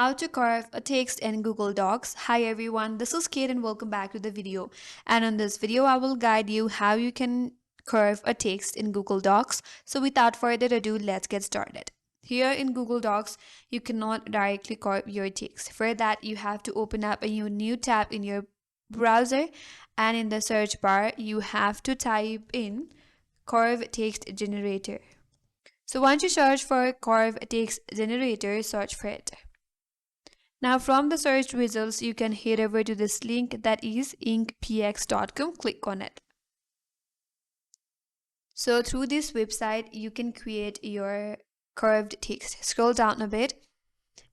How to curve a text in Google Docs. Hi everyone, this is Kate and welcome back to the video. And on this video, I will guide you how you can curve a text in Google Docs. So without further ado, let's get started. Here in Google Docs, you cannot directly curve your text. For that, you have to open up a new tab in your browser, and in the search bar, you have to type in curve text generator. So once you search for curve text generator, search for it. Now from the search results, you can head over to this link that is inkpx.com. Click on it. So through this website, you can create your curved text. Scroll down a bit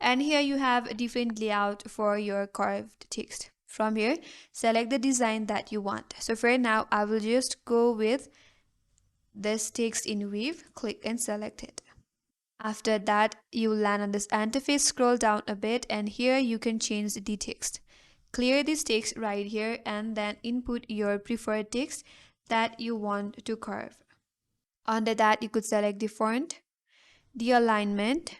and here you have a different layout for your curved text. From here, select the design that you want. So for now, I will just go with this text in Weave. Click and select it. After that, you will land on this interface, scroll down a bit and here you can change the text. Clear this text right here and then input your preferred text that you want to curve. Under that, you could select the font, the alignment.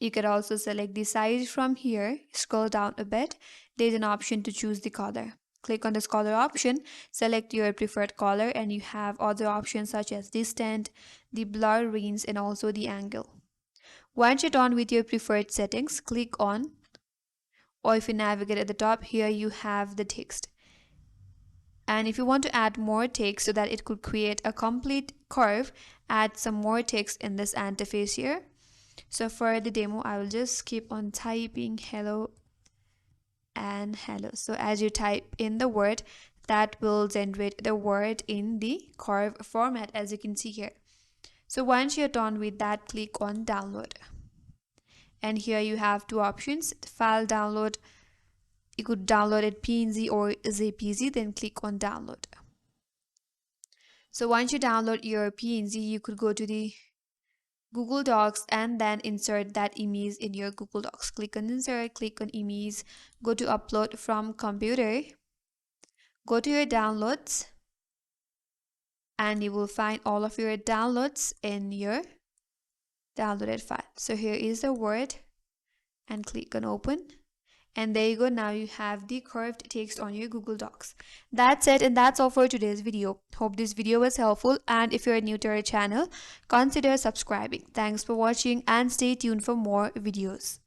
You could also select the size from here. Scroll down a bit. There's an option to choose the color. Click on this color option, select your preferred color, and you have other options such as distant, the blur range, and also the angle. Once you're done with your preferred settings, click on, or if you navigate at the top, here you have the text. And if you want to add more text so that it could create a complete curve, add some more text in this interface here. So for the demo, I will just keep on typing hello and hello. So as you type in the word, that will generate the word in the curve format, as you can see here. So once you're done with that, click on download. And here you have two options: file download. You could download it PNG or JPG, then click on download. So once you download your PNG, you could go to the Google Docs and then insert that image in your Google Docs. Click on insert, click on image, go to upload from computer, go to your downloads, and you will find all of your downloads in your downloaded file. So here is the word and click on open. And there you go, now you have the curved text on your Google Docs. That's it, and that's all for today's video. Hope this video was helpful, and if you're new to our channel, consider subscribing. Thanks for watching and stay tuned for more videos.